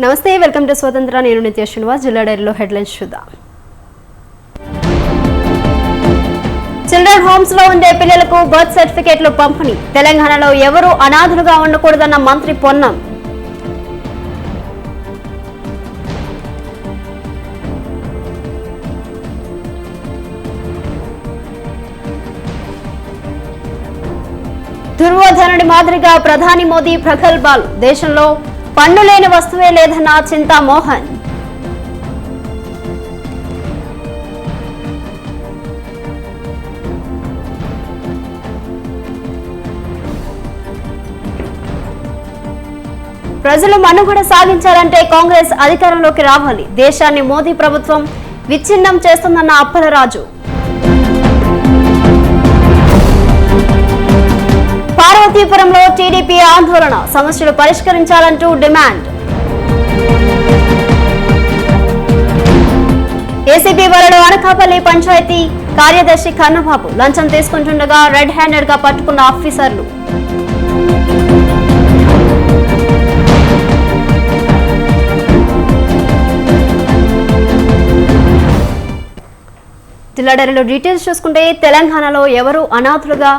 నమస్తే, welcome to స్వతంత్ర. నేను నిత్య శ్రీనివాస్. జిల్లా డైరీలో హెడ్లైన్స్ చూద్దాం. చిల్డ్రన్ హోమ్స్ లో ఉండే పిల్లలకు బర్త్ సర్టిఫికేట్లు పంపిణీ. తెలంగాణలో ఎవరూ అనాథులుగా ఉండకూడదన్న మంత్రి పొన్నం. దుర్యోధనుడి మాదిరిగా ప్రధాని మోదీ ప్రగల్భాలు. దేశంలో పన్ను లేని వస్తువే లేదన్న చింతామోహన్. ప్రజలు మనుగడ సాగించాలంటే కాంగ్రెస్ అధికారంలోకి రావాలి. దేశాన్ని మోదీ ప్రభుత్వం విచ్ఛిన్నం చేస్తుందన్న అప్పలరాజు. పార్వతీపురంలో టీడీపీ ఆందోళన. సమస్యలు పరిష్కరించాలంటూ డిమాండ్. ఏసీబీ వలలో అనకాపల్లి పంచాయతీ కార్యదర్శి కన్నబాబు లంచం తీసుకుంటుండగా రెడ్ హ్యాండెడ్ గా పట్టుకున్న ఆఫీసర్లు. జిల్లా డైరీలో డీటెయిల్స్ చూసుకుంటే తెలంగాణలో ఎవరూ అనాథులుగా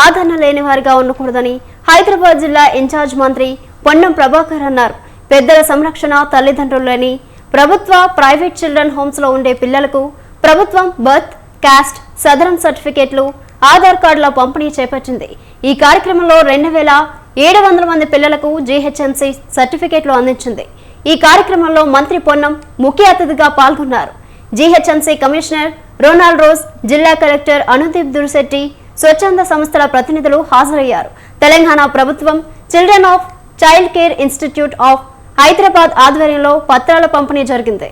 ఆదరణ లేని వారిగా ఉండకూడదని హైదరాబాద్ జిల్లా ఇన్ఛార్జ్ మంత్రి పొన్నం ప్రభాకర్ అన్నారు. పెద్దల సంరక్షణ, తల్లిదండ్రులు లేని ప్రభుత్వ, ప్రైవేట్ చిల్డ్రన్ హోమ్స్ లో ఉండే పిల్లలకు ప్రభుత్వం బర్త్, క్యాస్ట్, సదరం సర్టిఫికేట్లు, ఆధార్ కార్డుల పంపిణీ చేపట్టింది. ఈ కార్యక్రమంలో 2700 మంది పిల్లలకు జీహెచ్ఎంసీ సర్టిఫికేట్లు అందించింది. ఈ కార్యక్రమంలో మంత్రి పొన్నం ముఖ్య అతిథిగా పాల్గొన్నారు. జీహెచ్ఎంసీ కమిషనర్ రోనాల్డ్ రోజ్, జిల్లా కలెక్టర్ అనుదీప్ దుర్శెట్టి, స్వచ్ఛంద సంస్థల ప్రతినిధులు హాజరయ్యారు. తెలంగాణ ప్రభుత్వం children of child care institute of Hyderabad ఆధ్వర్యంలో పత్రాల పంపిణీ జరిగింది.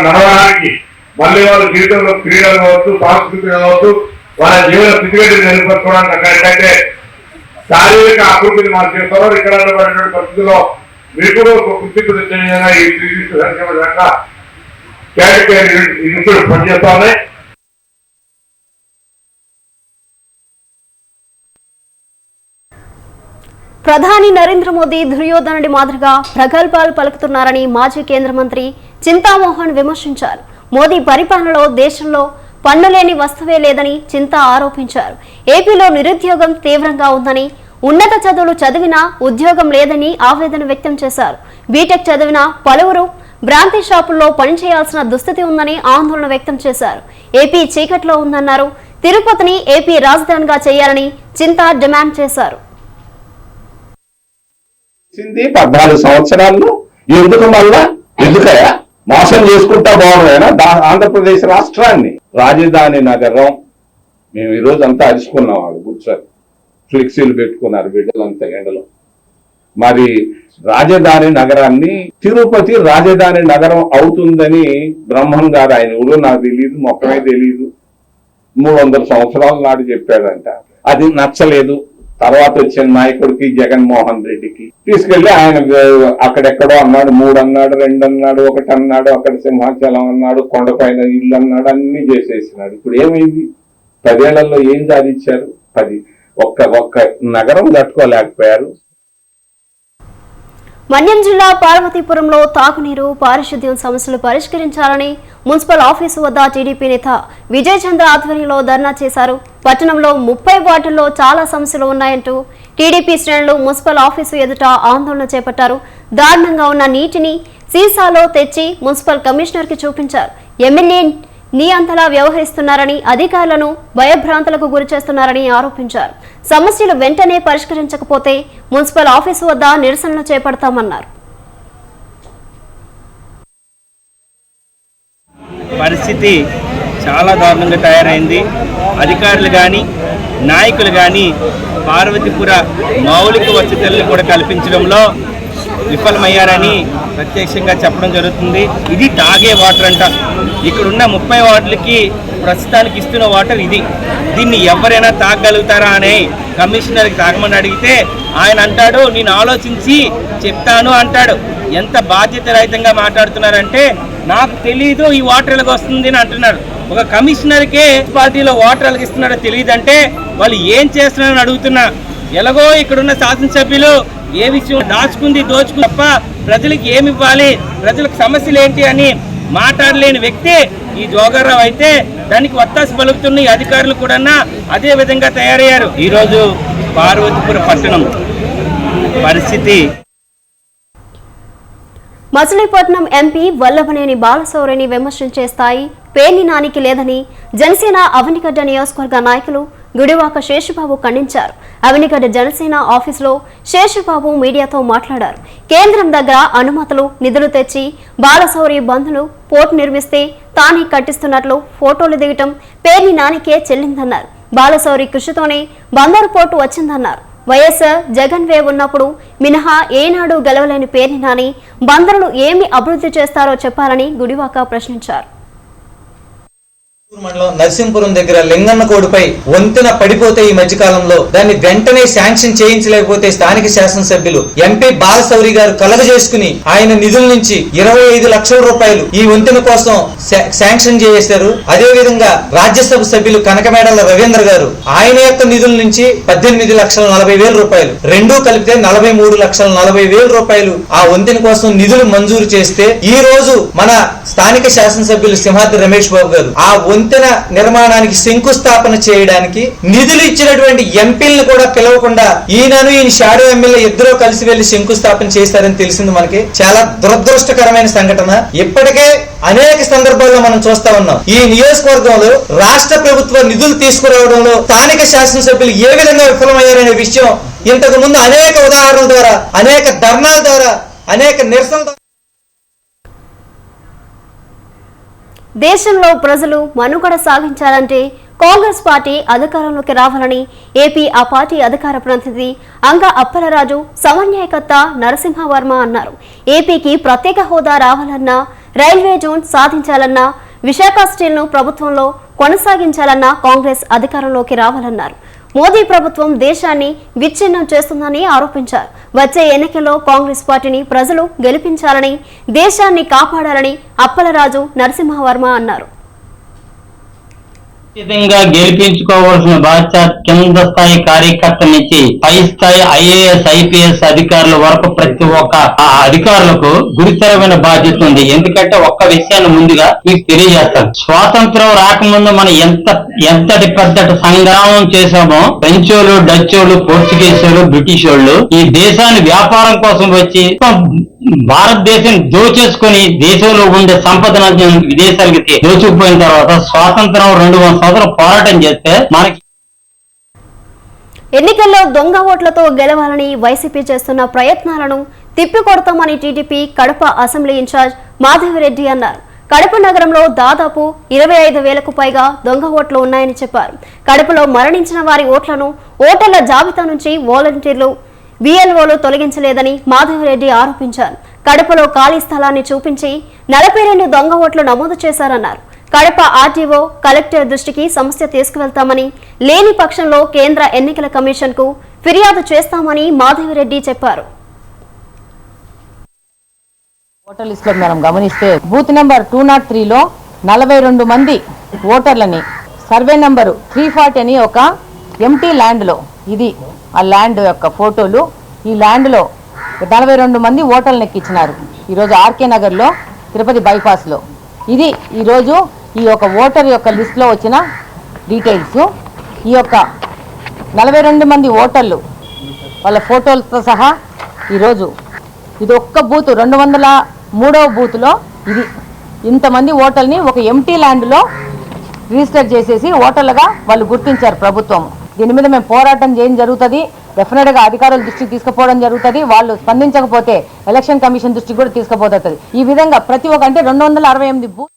నడవడానికి మళ్ళీ వాళ్ళ జీవితంలో క్రీడలు కావచ్చు, సాంస్కృతిక కావచ్చు, వాళ్ళ జీవన స్థితిగతిని నిలబెట్టుకోవడానికి అక్కడికైతే శారీరక అభివృద్ధిని మనం చేస్తారో ఇక్కడ ఉన్నటువంటి పరిస్థితుల్లో మీకు కృషి విధంగా ఈ సంక్షేమ శాఖ చైల్డ్ కేర్ ఇన్స్టిట్యూట్ పనిచేస్తా ఉన్నాయి. ప్రధాని నరేంద్ర మోదీ దుర్యోధనుడి మాదిరిగా ప్రగల్భాలు పలుకుతున్నారని మాజీ కేంద్ర మంత్రి చింతామోహన్ విమర్శించారు. మోదీ పరిపాలనలో దేశంలో పన్నులేని వస్తువే లేదని చింతా ఆరోపించారు. ఏపీలో నిరుద్యోగం తీవ్రంగా ఉందని, ఉన్నత చదువులు చదివినా ఉద్యోగం లేదని ఆవేదన వ్యక్తం చేశారు. బీటెక్ చదివిన పలువురు బ్రాంతి షాపుల్లో పనిచేయాల్సిన దుస్థితి ఉందని ఆందోళన వ్యక్తం చేశారు. ఏపీ చీకట్లో ఉందన్నారు. తిరుపతిని ఏపీ రాజధానిగా చేయాలని చింతా డిమాండ్ చేశారు. 14 సంవత్సరాల్లో ఎందుకయా మోసం చేసుకుంటా బాగున్నాయనా ఆంధ్రప్రదేశ్ రాష్ట్రాన్ని రాజధాని నగరం. మేము ఈరోజు అంతా అరుచుకున్నాం. వాళ్ళు కూర్చొని ఫ్లెక్సీలు పెట్టుకున్నారు బిడ్డలంతా ఎండలో. మరి రాజధాని నగరాన్ని తిరుపతి రాజధాని నగరం అవుతుందని బ్రహ్మం గారు, ఆయన ఎవరో నాకు తెలియదు, మొక్కమే తెలియదు, 300 సంవత్సరాల నాడు చెప్పాడంట. అది నచ్చలేదు. తర్వాత వచ్చిన నాయకుడికి జగన్మోహన్ రెడ్డికి తీసుకెళ్లి ఆయన అక్కడెక్కడో అన్నాడు, 3 అన్నాడు, 2 అన్నాడు, 1 అన్నాడు, అక్కడ సింహాచలం అన్నాడు, కొండపైన ఇల్లు అన్నాడు, అన్ని చేసేసినాడు. ఇప్పుడు ఏమైంది? 10 ఏళ్లలో ఏం సాధించారు? ఒక్క నగరం కట్టుకోలేకపోయారు. మన్యం జిల్లా పార్వతీపురంలో తాగునీరు, పారిశుద్ధ్యం సమస్యలు పరిష్కరించాలని మున్సిపల్ ఆఫీసు వద్ద టీడీపీ నేత విజయ్ చంద్ర ఆధ్వర్యంలో ధర్నా చేశారు. పట్టణంలో 30 వార్డుల్లో చాలా సమస్యలు ఉన్నాయంటూ టీడీపీ శ్రేణులు మున్సిపల్ ఆఫీసు ఎదుట ఆందోళన చేపట్టారు. దారుణంగా ఉన్న నీటిని సీసాలో తెచ్చి మున్సిపల్ కమిషనర్ కి చూపించారు. ఎమ్మెల్యే నీ అంతలా వ్యవహరిస్తున్నారని, అధికారులను భయభ్రాంతులకు గురి చేస్తున్నారని ఆరోపించారు. సమస్యలు వెంటనే పరిష్కరించకపోతే మున్సిపల్ ఆఫీసు వద్ద నిరసనలు చేపడతామన్నారు. పరిస్థితి చాలా దారుణంగా తయారైంది. అధికారులు కానీ, నాయకులు కానీ పార్వతీపుర మౌలిక వసతులను కూడా కల్పించడంలో విఫలమయ్యారని ప్రత్యక్షంగా చెప్పడం జరుగుతుంది. ఇది తాగే వాటర్ అంట. ఇక్కడున్న 30 వార్డులకి ప్రస్తుతానికి ఇస్తున్న వాటర్ ఇది. దీన్ని ఎవరైనా తాగగలుగుతారా అని కమిషనర్కి తాగమని అడిగితే ఆయన అంటాడు, నేను ఆలోచించి చెప్తాను అంటాడు. ఎంత బాధ్యత రహితంగా మాట్లాడుతున్నారంటే, నాకు తెలీదు ఈ వాటర్ ఎలాగ వస్తుంది అని అంటున్నారు. ఒక కమిషనర్కే మున్సిపాలిటీలో వాటర్ ఎలాగ ఇస్తున్నాడో తెలియదంటే వాళ్ళు ఏం చేస్తున్నారని అడుగుతున్నా. ఎలాగో ఇక్కడున్న శాసనసభ్యులు ఏ విషయం దాచుకుంది దోచుకుంది తప్ప ప్రజలకు ఏమి ఇవ్వాలి, ప్రజలకు సమస్యలు ఏంటి అని మాట్లాడలేని వ్యక్తి ఈ జోగారావు అయితే దానికి వత్తాసు పలుకుతున్న ఈ అధికారులు కూడా అదే విధంగా తయారయ్యారు. ఈరోజు పార్వతీపురం పట్టణం పరిస్థితి. మచిలీపట్నం ఎంపీ వల్లభనేని బాలశౌరిని విమర్శించే స్థాయి పేర్ని నానికి లేదని జనసేన అవనిగడ్డ నియోజకవర్గ నాయకులు గుడివాక శేషబాబు ఖండించారు. అవనిగడ్డ జనసేన ఆఫీసులో శేషబాబు మీడియాతో మాట్లాడారు. కేంద్రం దగ్గర అనుమతులు నిధులు తెచ్చి బాలశౌరి బంధులు పోర్టు నిర్మిస్తే తానే కట్టిస్తున్నట్లు ఫోటోలు దిగటం పేర్ని నానికే చెల్లిందన్నారు. బాలశౌరి కృషితోనే బందరు పోర్టు వచ్చిందన్నారు. వైఎస్ఆర్ జగన్ వేవ్ ఉన్నప్పుడు మినహా ఏనాడు గెలవలేని పేర్ని నాని బందరులు ఏమి అభివృద్ధి చేస్తారో చెప్పాలని గుడివాక ప్రశ్నించారు. మండలం నరసింపురం దగ్గర లింగన్నకోడుపై వంతెన పడిపోతే ఈ మధ్యకాలంలో దాన్ని వెంటనే శాంక్షన్ చేయించలేకపోతే స్థానిక శాసనసభ్యులు ఎంపీ బాలశౌరి గారు కలగజేసుకుని ఆయన నిధుల నుంచి 25 లక్షల రూపాయలు ఈ వంతెన కోసం శాంక్షన్ చేశారు. అదే విధంగా రాజ్యసభ సభ్యులు కనకమేడల రవీంద్ర గారు ఆయన యొక్క నిధుల నుంచి 18,40,000 రూపాయలు రెండూ కలిపితే 43,40,000 రూపాయలు ఆ వంతెన కోసం నిధులు మంజూరు చేస్తే ఈ రోజు మన స్థానిక శాసనసభ్యులు సింహాద్రి రమేష్ బాబు గారు ఆ వంతెన నిర్మాణానికి శంకుస్థాపన చేయడానికి నిధులు ఇచ్చినటువంటి ఎంపీలను కూడా పిలవకుండా ఈయనను ఈయన షాడో ఎమ్మెల్యే ఇద్దరూ కలిసి వెళ్లి శంకుస్థాపన చేశారని తెలిసింది మనకి. చాలా దురదృష్టకరమైన సంఘటన. ఇప్పటికే అనేక సందర్భాల్లో మనం చూస్తా ఉన్నాం. ఈ నియోజకవర్గంలో రాష్ట్ర ప్రభుత్వ నిధులు తీసుకురావడంలో స్థానిక శాసనసభ్యులు ఏ విధంగా విఫలమయ్యారనే విషయం ఇంతకు ముందు అనేక ఉదాహరణల ద్వారా, అనేక ధర్నాల ద్వారా, అనేక నిరసనల దేశంలో ప్రజలు మనుగడ సాగించాలంటే కాంగ్రెస్ పార్టీ అధికారంలోకి రావాలని ఏపీ ఆ పార్టీ అధికార ప్రతినిధి అంగ అప్పలరాజు సమన్వయకర్త నరసింహవర్మ అన్నారు. ఏపీకి ప్రత్యేక హోదా రావాలన్నా, రైల్వే జోన్ సాధించాలన్నా, విశాఖ స్టీల్ను ప్రభుత్వంలో కొనసాగించాలన్నా కాంగ్రెస్ అధికారంలోకి రావాలన్నారు. మోదీ ప్రభుత్వం దేశాన్ని విచ్ఛిన్నం చేస్తుందని ఆరోపించారు. వచ్చే ఎన్నికల్లో కాంగ్రెస్ పార్టీని ప్రజలు గెలిపించాలని, దేశాన్ని కాపాడాలని అప్పలరాజు నరసింహవర్మ అన్నారు. గెలిపించుకోవాల్సిన బాధ్యత కింద స్థాయి కార్యకర్త నుంచి పై స్థాయి IAS IPS అధికారుల వరకు ప్రతి ఒక్క అధికారులకు గురుతరమైన బాధ్యత ఉంది. ఎందుకంటే ఒక్క విషయాన్ని ముందుగా మీకు తెలియజేస్తాను. స్వాతంత్రం రాకముందు మనం ఎంతటి పెద్దటి సంగ్రామం చేశామో ఫ్రెంచోళ్ళు, డచ్చోళ్ళు, పోర్చుగీసోళ్ళు, బ్రిటిష్ వాళ్ళు ఈ దేశాన్ని వ్యాపారం కోసం వచ్చి భారతదేశం దోచేసుకుని దేశంలో ఉండే సంపదను విదేశాలకి దోచుకుపోయిన తర్వాత స్వాతంత్రం 200 సంవత్సరాలు పోరాటం చేస్తే మనకి ఎన్నికల్లో దొంగ ఓట్లతో గెలవాలని వైసీపీ చేస్తున్న ప్రయత్నాలను తిప్పికొడతామని TDP Kadapa assembly incharge Madhavi Reddy అన్నారు. కడప నగరంలో దాదాపు 25,000కు పైగా దొంగ ఓట్లు ఉన్నాయని చెప్పారు. కడపలో మరణించిన వారి ఓట్లను ఓటర్ల జాబితా నుంచి వాలంటీర్లు BLOలు తొలగించలేదని మాధవిరెడ్డి ఆరోపించారు. కడపలో ఖాళీ స్థలాన్ని చూపించి 42 దొంగ ఓట్లు నమోదు చేశారన్నారు. కడప RTO కలెక్టర్ దృష్టికి సమస్య తీసుకువెళ్తామని, లేని పక్షంలో కేంద్ర ఎన్నికల కమిషన్కు ఫిర్యాదు చేస్తామని మాధవిరెడ్డి చెప్పారు. ఓటర్ లిస్ట్ లో మనం గమనిస్తే బూత్ నెంబర్ 203లో 42 మంది ఓటర్లని సర్వే నెంబరు 340 అని ఒక ఎంటీ ల్యాండ్ లో, ఇది ఆ ల్యాండ్ యొక్క ఫోటోలు, ఈ ల్యాండ్ లో 42 మంది ఓటర్లను ఎక్కించినారు. ఈరోజు RK నగర్ లో తిరుపతి బైపాస్ లో. ఇది ఈరోజు ఈ యొక్క ఓటర్ యొక్క లిస్ట్ లో వచ్చిన డీటెయిల్స్. ఈ యొక్క 42 మంది ఓటర్లు వాళ్ళ ఫోటోలతో సహా ఈరోజు ఇది ఒక్క బూత్ 203వ బూత్లో ఇది ఇంతమంది ఓటర్ని ఒక ఎంటీ ల్యాండ్లో రిజిస్టర్ చేసేసి ఓటర్లుగా వాళ్ళు గుర్తించారు ప్రభుత్వం. దీని మీద మేము పోరాటం చేయడం జరుగుతుంది. డెఫినెట్గా అధికారుల దృష్టికి తీసుకుపోవడం జరుగుతుంది. వాళ్ళు స్పందించకపోతే ఎలక్షన్ కమిషన్ దృష్టికి కూడా తీసుకుపోతుంది. ఈ విధంగా ప్రతి ఒక్క అంటే 268 బూత్.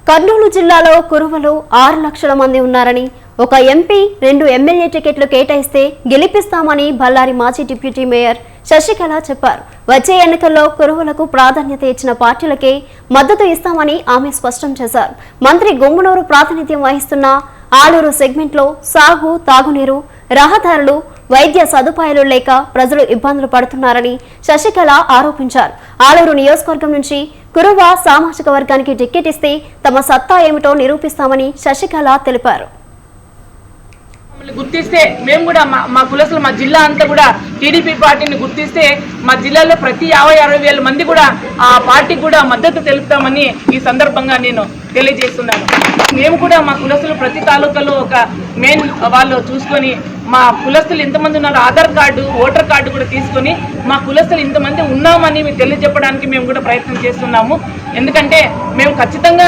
కర్నూలు జిల్లాలో కురువలు 6 లక్షల మంది ఉన్నారని, ఒక ఎంపీ 2 ఎమ్మెల్యే టికెట్లు కేటాయిస్తే గెలిపిస్తామని బళ్ళారి మాజీ డిప్యూటీ మేయర్ శశికళ చెప్పారు. వచ్చే ఎన్నికల్లో కురువులకు ప్రాధాన్యత ఇచ్చిన పార్టీలకే మద్దతు ఇస్తామని ఆమె స్పష్టం చేశారు. మంత్రి గుమ్మనూరు ప్రాతినిధ్యం వహిస్తున్న ఆలూరు సెగ్మెంట్లో సాగు, తాగునీరు, రహదారులు, వైద్య సదుపాయాలు లేక ప్రజలు ఇబ్బందులు పడుతున్నారని శశికళ ఆరోపించారు. ఆలూరు నియోజకవర్గం నుంచి కురువ సామాజిక వర్గానికి టికెట్ ఇస్తే తమ సత్తా ఏమిటో నిరూపిస్తామని శశికళ తెలిపారు. గుర్తిస్తే మేము కూడా మా కులసులు మా జిల్లా అంతా కూడా టీడీపీ పార్టీని గుర్తిస్తే మా జిల్లాలో ప్రతి 50-60 వేల మంది కూడా ఆ పార్టీకి కూడా మద్దతు తెలుపుతామని ఈ సందర్భంగా నేను తెలియజేస్తున్నాను. మేము కూడా మా కులసులు ప్రతి తాలూకాలో ఒక మెయిన్ వాళ్ళు చూసుకొని మా కులస్తులు ఎంతమంది ఉన్నారు ఆధార్ కార్డు, ఓటర్ కార్డు కూడా తీసుకొని మా కులస్తులు ఇంతమంది ఉన్నామని మీకు తెలియజెప్పడానికి మేము కూడా ప్రయత్నం చేస్తున్నాము. ఎందుకంటే మేము ఖచ్చితంగా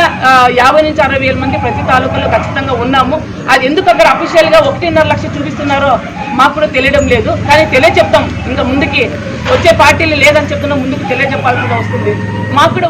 50 నుంచి 60 వేల మంది ప్రతి తాలూకాలో ఖచ్చితంగా ఉన్నాము. అది ఎందుకు అక్కడ అఫీషియల్గా 1.5 లక్షలు చూపిస్తున్నారో మాకు కూడా తెలియడం లేదు. కానీ తెలియచెప్తాం, ఇంకా ముందుకి వచ్చే పార్టీలు లేదని చెప్తున్నా ముందుకు తెలియజెప్పాల్సి వస్తుంది. మాకు కూడా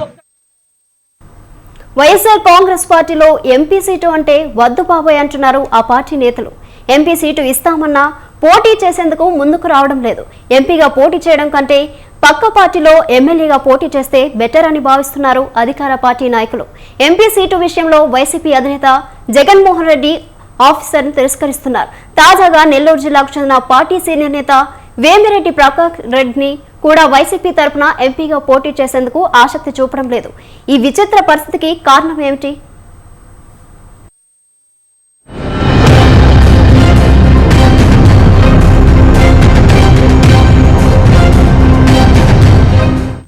వైఎస్ఆర్ కాంగ్రెస్ పార్టీలో ఎంపీ సీటు అంటే వద్దు బాబోయ్ అంటున్నారు ఆ పార్టీ నేతలు. ఎంపీ సీటు ఇస్తామన్నా పోటీ చేసేందుకు ముందుకు రావడం లేదు. ఎంపీగా పోటీ చేయడం కంటే పక్క పార్టీలో ఎమ్మెల్యేగా పోటీ చేస్తే బెటర్ అని భావిస్తున్నారు అధికార పార్టీ నాయకులు. ఎంపీ సీటు విషయంలో వైసీపీ అధినేత జగన్మోహన్ రెడ్డి ఆఫీసర్ను తిరస్కరిస్తున్నారు. తాజాగా నెల్లూరు జిల్లాకు చెందిన పార్టీ సీనియర్ నేత వేమిరెడ్డి ప్రకాష్ రెడ్డిని కూడా వైసీపీ తరఫున ఎంపీగా పోటీ చేసేందుకు ఆసక్తి చూపడం లేదు. ఈ విచిత్ర పరిస్థితికి కారణం ఏమిటి?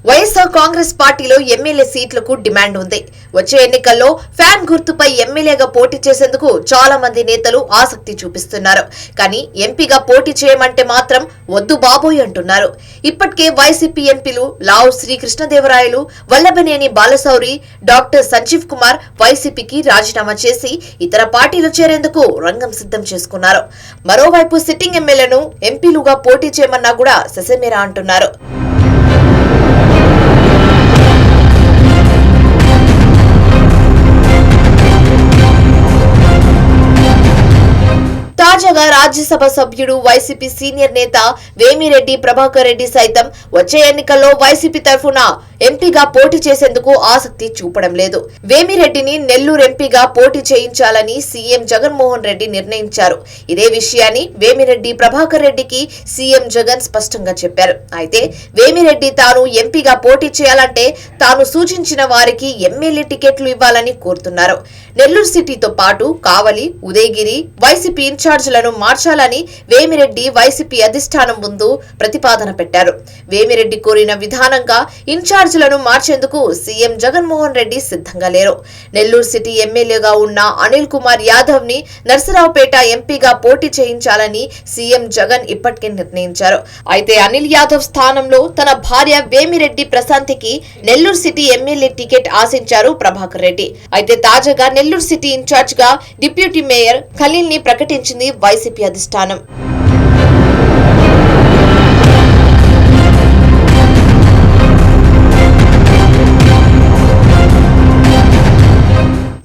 వైఎస్ఆర్ కాంగ్రెస్ పార్టీలో ఎమ్మెల్యే సీట్లకు డిమాండ్ ఉంది. వచ్చే ఎన్నికల్లో ఫ్యాన్ గుర్తుపై ఎమ్మెల్యేగా పోటీ చేసేందుకు చాలా మంది నేతలు ఆసక్తి చూపిస్తున్నారు. కానీ ఎంపీగా పోటీ చేయమంటే మాత్రం వద్దు బాబోయ్ అంటున్నారు. ఇప్పటికే వైసీపీ ఎంపీలు లావు శ్రీకృష్ణదేవరాయలు, వల్లభనేని బాలశౌరి, డాక్టర్ సంజీవ్ కుమార్ వైసీపీకి రాజీనామా చేసి ఇతర పార్టీలు చేరేందుకు రంగం సిద్ధం చేసుకున్నారు. మరోవైపు సిట్టింగ్ ఎమ్మెల్యేను ఎంపీలుగా పోటీ చేయమన్నా కూడా ససేమేరా అంటున్నారు. తాజాగా రాజ్యసభ సభ్యుడు వైసీపీ సీనియర్ నేత వేమిరెడ్డి ప్రభాకర్ రెడ్డి సైతం వచ్చే ఎన్నికల్లో వైసీపీ తరఫున ఎంపీగా పోటీ చేసేందుకు ఆసక్తి చూపడం లేదు. వేమిరెడ్డిని నెల్లూరు ఎంపీగా పోటీ చేయించాలని సీఎం జగన్మోహన్ రెడ్డి నిర్ణయించారు. ఇదే విషయాన్ని వేమిరెడ్డి ప్రభాకర్ రెడ్డికి సీఎం జగన్ స్పష్టంగా చెప్పారు. అయితే వేమిరెడ్డి తాను ఎంపీగా పోటీ చేయాలంటే తాను సూచించిన వారికి ఎమ్మెల్యే టికెట్లు ఇవ్వాలని కోరుతున్నారు. నెల్లూరు సిటీతో పాటు కావలి, ఉదయగిరి వైసీపీ ఇన్ఛార్జీలను మార్చాలని వేమిరెడ్డి వైసీపీ అధిష్టానం ముందు ప్రతిపాదన పెట్టారు. వేమిరెడ్డి కోరిన విధానంగా ఇన్ఛార్జీలను మార్చేందుకు సీఎం జగన్మోహన్ రెడ్డి సిద్ధంగా లేరు. నెల్లూరు సిటీ ఎమ్మెల్యేగా ఉన్న అనిల్ కుమార్ యాదవ్ ని నర్సరావుపేట ఎంపీగా పోటీ చేయించాలని సీఎం జగన్ ఇప్పటికే నిర్ణయించారు. అయితే అనిల్ యాదవ్ స్థానంలో తన భార్య వేమిరెడ్డి ప్రశాంతికి నెల్లూరు సిటీ ఎమ్మెల్యే టికెట్ ఆశించారు ప్రభాకర్ రెడ్డి. అయితే తాజాగా నెల్లూరు సిటీ ఇన్ఛార్జ్ గా డిప్యూటీ మేయర్ ఖలీల్ ని ప్రకటించింది వైసీపీ అధిష్టానం.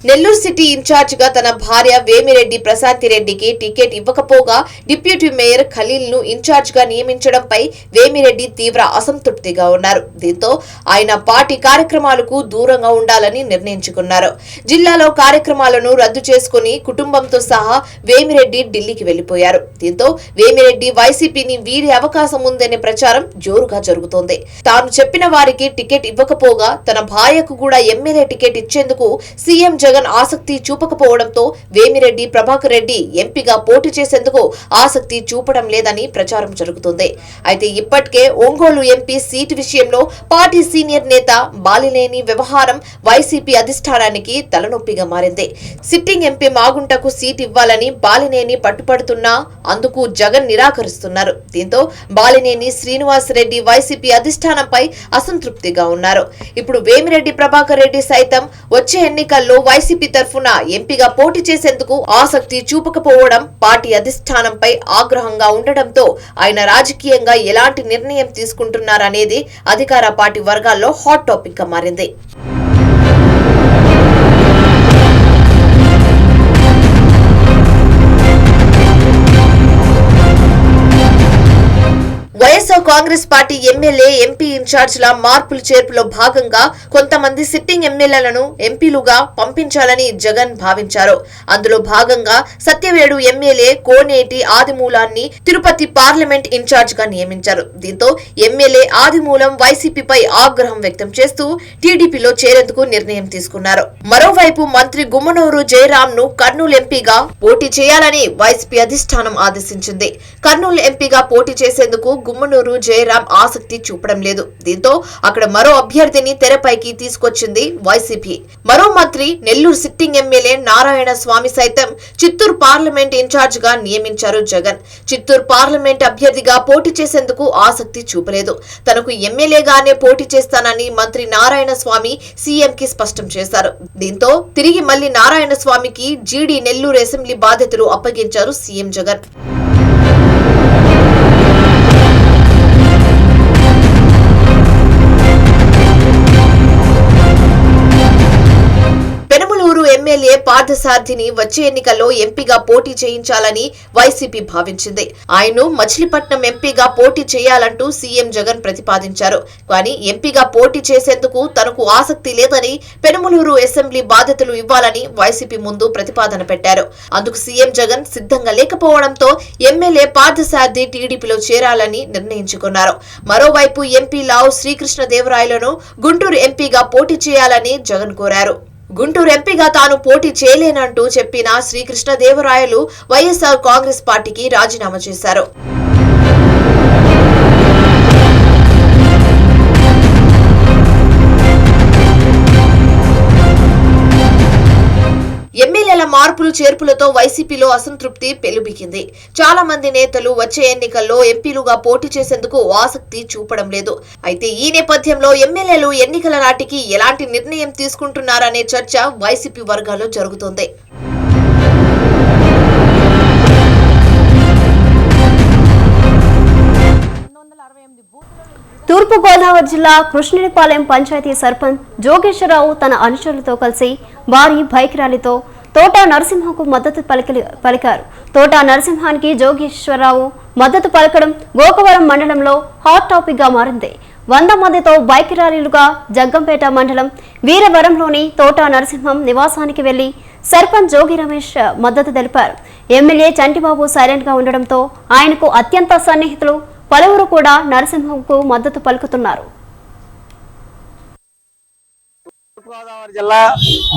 నెల్లూరు సిటీ ఇన్ఛార్జ్ గా తన భార్య వేమిరెడ్డి ప్రశాంతిరెడ్డికి టికెట్ ఇవ్వకపోగా డిప్యూటీ మేయర్ ఖలీల్ ను ఇన్ఛార్జ్ గా నియమించడంపై వేమిరెడ్డి తీవ్ర అసంతృప్తిగా ఉన్నారు. దీంతో ఆయన పార్టీ కార్యక్రమాలకు దూరంగా ఉండాలని నిర్ణయించుకున్నారు. జిల్లాలో కార్యక్రమాలను రద్దు చేసుకుని కుటుంబంతో సహా వేమిరెడ్డి ఢిల్లీకి వెళ్లిపోయారు. దీంతో వేమిరెడ్డి వైసీపీని వీడే అవకాశం ఉందనే ప్రచారం జోరుగా జరుగుతోంది. తాను చెప్పిన వారికి టికెట్ ఇవ్వకపోగా తన భార్యకు కూడా ఎమ్మెల్యే టికెట్ ఇచ్చేందుకు సీఎం జగన్ ఆసక్తి చూపకపోవడంతో వేమిరెడ్డి ప్రభాకర్ రెడ్డి ఎంపీగా పోటీ చేసేందుకు ఆసక్తి చూపడం లేదని ప్రచారం జరుగుతుంది. అయితే ఇప్పటికే ఒంగోలు ఎంపీ సీటు విషయంలో పార్టీ సీనియర్ నేత బాలినేని వ్యవహారం వైసీపీ అధిష్టానానికి తలనొప్పిగా మారింది. సిట్టింగ్ ఎంపీ మాగుంటకు సీట్ ఇవ్వాలని బాలినేని పట్టుపడుతున్నా అందుకు జగన్ నిరాకరిస్తున్నారు. దీంతో బాలినేని శ్రీనివాస్ రెడ్డి వైసీపీ అధిష్టానంపై అసంతృప్తిగా ఉన్నారు. ఇప్పుడు వేమిరెడ్డి ప్రభాకర్ రెడ్డి సైతం వచ్చే ఎన్నికల్లో వైసీపీ తరఫున ఎంపీగా పోటీ చేసేందుకు ఆసక్తి చూపకపోవడం పార్టీ అధిష్టానంపై ఆగ్రహంగా ఉండడంతో ఆయన రాజకీయంగా ఎలాంటి నిర్ణయం తీసుకుంటున్నారనేది అధికార పార్టీ వర్గాల్లో హాట్ టాపిక్ గా మారింది. YSR Congress party MLA MP ఇన్ఛార్జ్ల మార్పులు చేర్పులో భాగంగా కొంతమంది సిట్టింగ్ ఎమ్మెల్యేలను ఎంపీలుగా పంపించాలని జగన్ భావించారు. అందులో భాగంగా సత్యవేడు ఎమ్మెల్యే కోనేటి ఆదిమూలాన్ని తిరుపతి పార్లమెంట్ ఇన్ఛార్జ్ గా నియమించారు. దీంతో ఎమ్మెల్యే ఆదిమూలం వైసీపీపై ఆగ్రహం వ్యక్తం చేస్తూ టీడీపీలో చేరేందుకు నిర్ణయం తీసుకున్నారు. మరోవైపు మంత్రి గుమ్మనూరు జయరాం ను కర్నూలు ఎంపీగా పోటీ చేయాలని వైసీపీ అధిష్టానం ఆదేశించింది. కర్నూలు ఎంపీగా పోటీ చేసేందుకు గుమ్మనూరు జయరాం ఆసక్తి చూపడం లేదు. దీంతో అక్కడ మరో అభ్యర్థిని తెరపైకి తీసుకొచ్చింది వైసీపీ. మరో మంత్రి నెల్లూరు సిట్టింగ్ ఎమ్మెల్యే నారాయణ స్వామి సైతం చిత్తూరు పార్లమెంట్ ఇన్ఛార్జ్ గా నియమించారు జగన్. చిత్తూరు పార్లమెంట్ అభ్యర్థిగా పోటీ చేసేందుకు ఆసక్తి చూపలేదు. తనకు ఎమ్మెల్యేగానే పోటీ చేస్తానని మంత్రి నారాయణ స్వామి సీఎం కి స్పష్టం చేశారు. దీంతో తిరిగి మళ్లీ నారాయణ స్వామికి జీడీ నెల్లూరు అసెంబ్లీ బాధ్యతలు అప్పగించారు సీఎం జగన్. పెనమలూరు ఎమ్మెల్యే పార్థసారథిని వచ్చే ఎన్నికల్లో ఎంపీగా పోటీ చేయించాలని వైసీపీ భావించింది. ఆయన్ను మచిలీపట్నం ఎంపీగా పోటీ చేయాలంటూ సీఎం జగన్ ప్రతిపాదించారు. కానీ ఎంపీగా పోటీ చేసేందుకు తనకు ఆసక్తి లేదని పెనమలూరు అసెంబ్లీ బాధ్యతలు ఇవ్వాలని వైసీపీ ముందు ప్రతిపాదన పెట్టారు. అందుకు సీఎం జగన్ సిద్ధంగా లేకపోవడంతో ఎమ్మెల్యే పార్థసారథి టీడీపీలో చేరాలని నిర్ణయించుకున్నారు. మరోవైపు ఎంపీ లావు శ్రీకృష్ణదేవరాయలను గుంటూరు ఎంపీగా పోటీ చేయాలని జగన్ కోరారు. గుంటూరు ఎంపీగా తాను పోటీ చేయలేనంటూ చెప్పిన శ్రీకృష్ణదేవరాయలు వైఎస్ఆర్ కాంగ్రెస్ పార్టీకి రాజీనామా చేశారు. ఎమ్మెల్యేల మార్పులు చేర్పులతో వైసీపీలో అసంతృప్తి పెలుబికింది. చాలా మంది నేతలు వచ్చే ఎన్నికల్లో ఎంపీలుగా పోటీ చేసేందుకు ఆసక్తి చూపడం లేదు. అయితే ఈ నేపథ్యంలో ఎమ్మెల్యేలు ఎన్నికల నాటికి ఎలాంటి నిర్ణయం తీసుకుంటున్నారనే చర్చ వైసీపీ వర్గాల్లో జరుగుతోంది. తూర్పుగోదావరి జిల్లా కృష్ణుడిపాలెం పంచాయతీ సర్పంచ్ జోగేశ్వరరావు తన అనుచరులతో కలిసి భారీ బైక్ ర్యాలీతో తోటా నరసింహకు మద్దతు పలికారు. తోటా నరసింహానికి జోగేశ్వరరావు మద్దతు పలకడం గోకవరం మండలంలో హాట్ టాపిక్ గా మారింది. 100 మందితో బైక్ ర్యాలీలుగా జగ్గంపేట మండలం వీరవరంలోని తోటా నరసింహం నివాసానికి వెళ్లి సర్పంచ్ జోగి రమేష్ మద్దతు తెలిపారు. ఎమ్మెల్యే చంటిబాబు సైలెంట్ గా ఉండడంతో ఆయనకు అత్యంత సన్నిహితులు పలువురు కూడా నరసింహంకు మద్దతు పలుకుతున్నారు. తూర్పుగోదావరి జిల్లా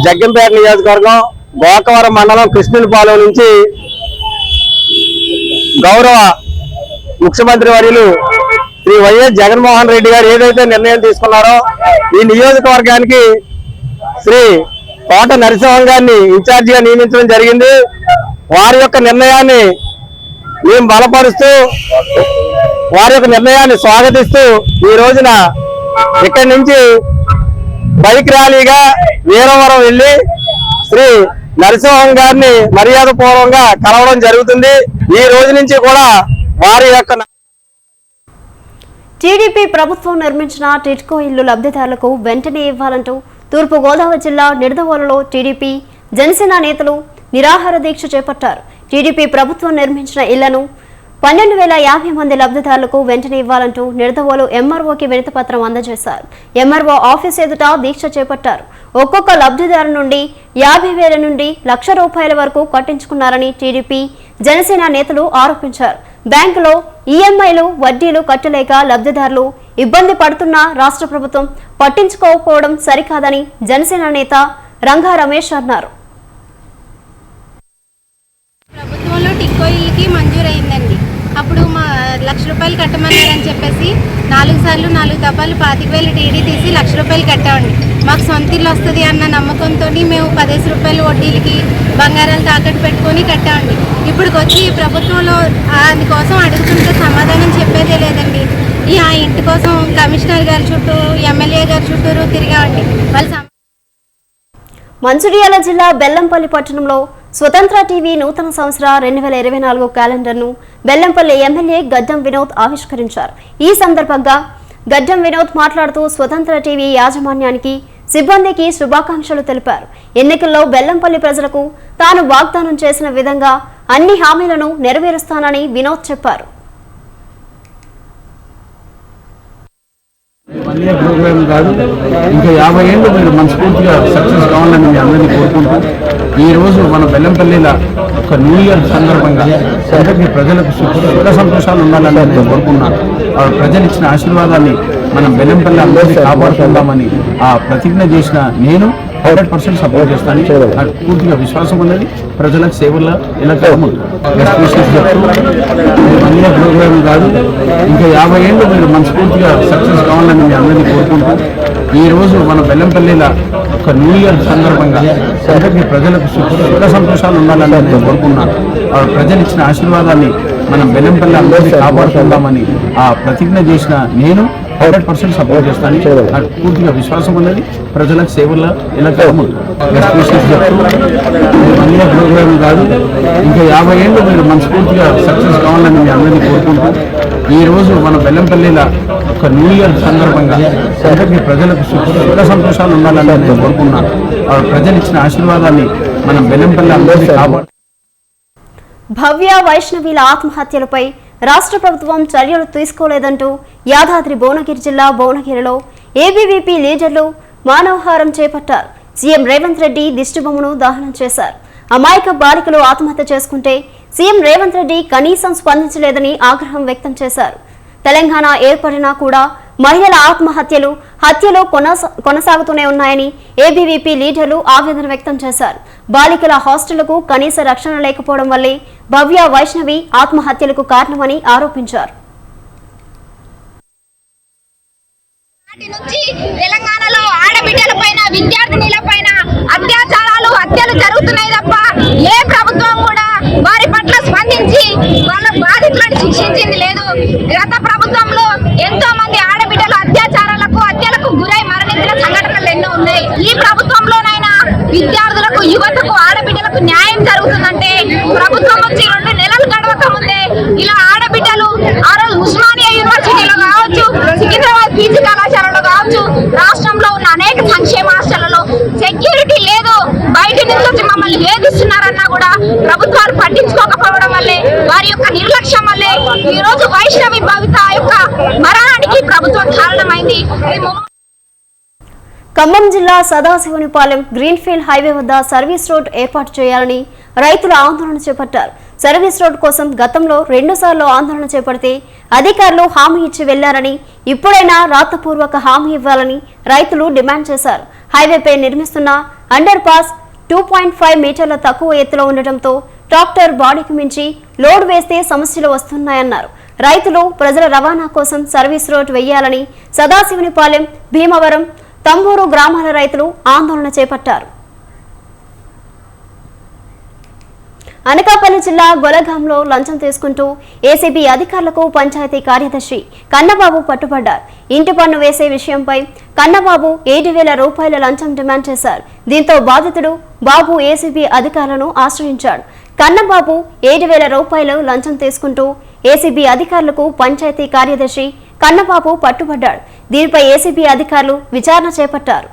జగ్గంపేట నియోజకవర్గం గోకవరం మండలం కృష్ణునిపాలెం నుంచి గౌరవ ముఖ్యమంత్రి వర్యులు శ్రీ వైఎస్ జగన్మోహన్ రెడ్డి గారు ఏదైతే నిర్ణయం తీసుకున్నారో ఈ నియోజకవర్గానికి శ్రీ తోట నరసింహం గారిని ఇన్ఛార్జిగా నియమించడం జరిగింది. వారి యొక్క నిర్ణయాన్ని మేము బలపరుస్తూ వారి యొక్క నిర్ణయాన్ని స్వాగతిస్తూ ఈ రోజున ఇక్కడి నుంచి బైక్ ర్యాలీగా వీరవరం వెళ్లి శ్రీ నరసింహం గారిని మర్యాద పూర్వకంగా కలవడం జరుగుతుంది. ఈ రోజు నుంచి కూడా వారి యొక్క టీడీపీ ప్రభుత్వం నిర్మించిన టిడ్కో ఇల్లు లబ్ధిదారులకు వెంటనే ఇవ్వాలంటూ తూర్పుగోదావరి జిల్లా నిడదవోలులో టీడీపీ జనసేన నేతలు నిరాహార దీక్ష చేపట్టారు. టీడీపీ ప్రభుత్వం నిర్మించిన ఇళ్లను 12,050 మంది లబ్ధిదారులకు వెంటనే ఇవ్వాలంటూ నిడదవోలు ఎంఆర్ఓకి వినతి పత్రం అందజేశారు. ఎంఆర్ఓ ఆఫీస్ ఎదుట దీక్ష చేపట్టారు. ఒక్కొక్క లబ్ధిదారు నుండి 50,000 నుండి ₹1,00,000 వరకు కట్టించుకున్నారని టీడీపీ జనసేన నేతలు ఆరోపించారు. బ్యాంకులో ఈఎంఐలు వడ్డీలు కట్టలేక లబ్ధిదారులు ఇబ్బంది పడుతున్నా రాష్ట్ర ప్రభుత్వం పట్టించుకోకపోవడం సరికాదని జనసేన నేత రంగా రమేష్ అన్నారు. ప్రభుత్వంలో టిక్కో ఇల్లుకి మంజూరైందండి. అప్పుడు మా ₹1,00,000 కట్టమన్నారని చెప్పేసి 4 సార్లు 4 దఫాలు 25,000 టీడీ తీసి ₹1,00,000 కట్టామండి. మాకు సొంత ఇల్లు వస్తుంది అన్న నమ్మకంతో మేము ₹10 వడ్డీలకి బంగారాలు తాకట్టు పెట్టుకొని కట్టామండి. ఇప్పటికి వచ్చి ప్రభుత్వంలో అందుకోసం అడుగుతుంటే సమాధానం చెప్పేదే లేదండి. ఆ ఇంటి కోసం కమిషనర్ గారి చుట్టూ ఎమ్మెల్యే గారి చుట్టూరు తిరిగామండి. వాళ్ళు మంచిర్యాల జిల్లా బెల్లంపల్లి పట్టణంలో స్వతంత్ర టీవీ నూతన సంవత్సర 2024 క్యాలెండర్ను బెల్లంపల్లి ఎమ్మెల్యే గడ్డం వినోద్ ఆవిష్కరించారు. ఈ సందర్భంగా గడ్డం వినోద్ మాట్లాడుతూ స్వతంత్ర టీవీ యాజమాన్యానికి సిబ్బందికి శుభాకాంక్షలు తెలిపారు. ఎన్నికల్లో బెల్లంపల్లి ప్రజలకు తాను వాగ్దానం చేసిన విధంగా అన్ని హామీలను నెరవేరుస్తానని వినోద్ చెప్పారు. ప్రోగ్రామ్ కాదు, ఇంకా 50 ఏళ్ళు మీరు మనస్ఫూర్తిగా సక్సెస్ కావాలని మీ అందరినీ కోరుకుంటూ ఈరోజు మన బెల్లంపల్లిలో ఒక న్యూ ఇయర్ సందర్భంగా అందరికీ ప్రజలకు సుఖ సంతోషాలు ఉండాలని నేను కోరుకున్నాను. ప్రజలు ఇచ్చిన ఆశీర్వాదాన్ని మనం బెల్లంపల్లి అందరినీ కాపాడుకుందామని ఆ ప్రతిజ్ఞ చేసిన నేను 100% సపోర్ట్ చేస్తాను. నాకు పూర్తిగా విశ్వాసం ఉన్నది. ప్రజలకు సేవల్లో ఇలా ప్రోగ్రామ్ కాదు, ఇంకా 50 ఏళ్ళు మీరు మనస్ఫూర్తిగా సక్సెస్ కావాలని మీ అందరినీ కోరుకుంటూ ఈరోజు మన బెల్లంపల్లిలో ఒక న్యూ ఇయర్ సందర్భంగా అందరికీ ప్రజలకు సుఖ సంతోషాలు ఉండాలని నేను కోరుకున్నాను. ప్రజలు ఇచ్చిన ఆశీర్వాదాన్ని మనం బెల్లంపల్లి అందరినీ కాపాడుకుందామని ఆ ప్రతిజ్ఞ చేసిన నేను 100% సపోర్ట్ చేస్తాను. నాకు పూర్తిగా విశ్వాసం ఉన్నది. ప్రజలకు సేవల్లో ఇలా ప్రోగ్రామ్ కాదు, ఇంకా 50 ఏళ్ళు మీరు మనస్ఫూర్తిగా సక్సెస్ కావాలని మీ అందరినీ కోరుకుంటూ ఈరోజు మన బెల్లంపల్లిలో ఒక న్యూ ఇయర్ సందర్భంగా అందరికీ ప్రజలకు సుఖ సంతోషాలు ఉండాలని నేను కోరుకున్నాను. ప్రజలు ఇచ్చిన ఆశీర్వాదాన్ని మనం బెల్లంపల్లి అందరినీ కాపాడు. భవ్య వైష్ణవీల ఆత్మహత్యలపై రాష్ట్ర ప్రభుత్వం చర్యలు తీసుకోలేదంటూ యాదాద్రి భువనగిరి జిల్లా భువనగిరిలో ఏబీవీపీ లీడర్లు మానవహారం చేపట్టారు. సీఎం రేవంత్ రెడ్డి దిష్టిబొమ్మను దహనం చేశారు. అమాయక బాలికలు ఆత్మహత్య చేసుకుంటే సీఎం రేవంత్ రెడ్డి కనీసం స్పందించలేదని ఆగ్రహం వ్యక్తం చేశారు. తెలంగాణ ఏర్పడినా కూడా మహిళల ఆత్మహత్యలు హత్యలు కొనసాగుతూనే ఉన్నాయని ఏబీవీపీ లీడర్లు ఆవేదన వ్యక్తం చేశారు. బాలికల హాస్టళ్లకు కనీస రక్షణ లేకపోవడం వల్లే భవ్య వైష్ణవి ఆత్మహత్యలకు కారణమని ఆరోపించారు. తెలంగాణలో ఆడబిడ్డలపైన విద్యార్థినులపైన అత్యాచారాలు హత్యలు జరుగుతున్నాయి తప్ప ఏ ప్రభుత్వం కూడా వారి పట్ల స్పందించి వాళ్ళ బాధితులను శిక్షించింది లేదు. గత ప్రభుత్వంలో ఎంతో మంది ఆడబిడ్డలు హత్యలకు గురై మరణించిన సంఘటనలు ఎన్నో ఉన్నాయి. ఈ ప్రభుత్వంలోనైనా విద్యార్థులకు యువతకు ఆడబిడ్డలకు న్యాయం జరుగుతుందంటే ప్రభుత్వం వచ్చి 2 నెలలు గడవక ముందే ఇలా ఆడబిడ్డలు ఆ రోజు ఉస్మానియా యూనివర్సిటీలో కావచ్చు, సికింద్రాబాద్ పీజీ కళాశాలలో కావచ్చు, రాష్ట్రంలో ఉన్న అనేక సంక్షేమ హాస్టళ్లలో సెక్యూరిటీ లేదు, బయట నుంచి వచ్చి మమ్మల్ని వేధిస్తున్నారన్నా కూడా ప్రభుత్వాలు పట్టించుకోకపోవడం వల్లే, వారి యొక్క నిర్లక్ష్యం వల్లే ఈ రోజు వైష్ణవి భవిత యొక్క మరణానికి ప్రభుత్వం కారణమైంది. ఖమ్మం జిల్లా సదాశివనిపాలెం గ్రీన్ఫీల్డ్ హైవే వద్ద సర్వీస్ రోడ్ ఏర్పాటు చేయాలని రైతులు ఆందోళన చేపట్టారు. సర్వీస్ రోడ్ కోసం గతంలో 2 సార్లు ఆందోళన చేపడితే అధికారులు హామీ ఇచ్చి వెళ్లారని, ఇప్పుడైనా రాతపూర్వక హామీ ఇవ్వాలని రైతులు డిమాండ్ చేశారు. హైవేపై నిర్మిస్తున్న అండర్ పాస్ 2.5 మీటర్ల తక్కువ ఎత్తులో ఉండటంతో ట్రాక్టర్ బాడీకి మించి లోడ్ వేస్తే సమస్యలు వస్తున్నాయన్నారు. రైతులు ప్రజల రవాణా కోసం సర్వీస్ రోడ్ వేయాలని సదాశివనిపాలెం, భీమవరం, తంబూరు గ్రామాల రైతులు ఆందోళన చేపట్టారు. అనకాపల్లి జిల్లా గొలగాంలో లంచం తీసుకుంటూ ఏసీబీ అధికారులకు పంచాయతీ కార్యదర్శి కన్నబాబు పట్టుబడ్డారు. ఇంటి పన్ను వేసే విషయంపై కన్నబాబు 7,000 రూపాయల లంచం డిమాండ్ చేశారు. దీంతో బాధితుడు బాబు ఏసీబీ అధికారులను ఆశ్రయించాడు. కన్నబాబు 7,000 రూపాయలు లంచం తీసుకుంటూ ఏసీబీ అధికారులకు పంచాయతీ కార్యదర్శి కన్నబాబు పట్టుబడ్డాడు. దీనిపై ఏసీబీ అధికారులు విచారణ చేపట్టారు.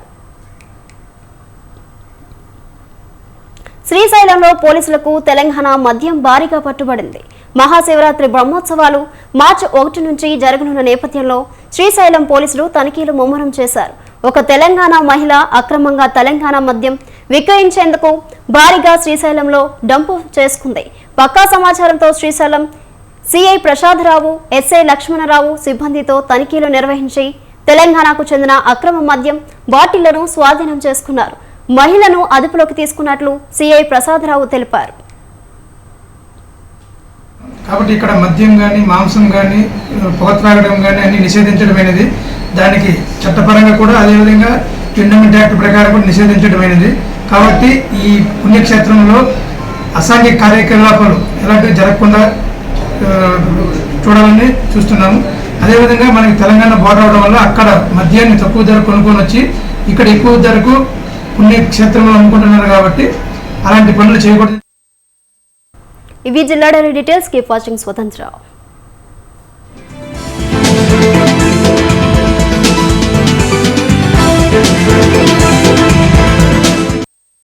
శ్రీశైలంలో పోలీసులకు తెలంగాణ మద్యం భారీగా పట్టుబడింది. మహాశివరాత్రి బ్రహ్మోత్సవాలు మార్చి 1 నుంచి జరగనున్న నేపథ్యంలో శ్రీశైలం పోలీసులు తనిఖీలు ముమ్మరం చేశారు. ఒక తెలంగాణ మహిళ అక్రమంగా తెలంగాణ మద్యం విక్రయించేందుకు భారీగా శ్రీశైలంలో డంపు చేసుకుంది. పక్కా సమాచారంతో శ్రీశైలం సిఐ ప్రసాదరావు, ఎస్ఐ లక్ష్మణరావు సిబ్బందితో తనిఖీలు నిర్వహించి తెలంగాణకు చెందిన అక్రమ మద్యం బాటిళ్లను స్వాధీనం చేసుకున్నారు. మహిళను అదుపులోకి తీసుకున్నట్లు సిఐ ప్రసాదరావు తెలిపారు. కాబట్టి ఇక్కడ మద్యం కానీ, మాంసం కానీ, పొగ త్రాగడం కానీ అన్ని నిషేధించడమైనది. దానికి చట్టపరంగా కూడా అదేవిధంగా ఎండోమెంట్ యాక్ట్ ప్రకారం కూడా నిషేధించడమైనది. కాబట్టి ఈ పుణ్యక్షేత్రంలో అసాంఘిక కార్యకలాపాలు ఎలాంటివి జరగకుండా చూడాలని చూస్తున్నాము. అదేవిధంగా మనకి తెలంగాణ బోర్డర్ అవడం వల్ల అక్కడ మద్యాన్ని తక్కువ ధర కొనుక్కొని వచ్చి ఇక్కడ ఎక్కువ ధరకు పుణ్యక్షేత్రంలో అమ్ముకుంటున్నారు. కాబట్టి అలాంటి పనులు చేయకూడదు. ఇవి జిల్లా డైరీ డీటెయిల్స్. కీప్ వాచింగ్ స్వతంత్ర.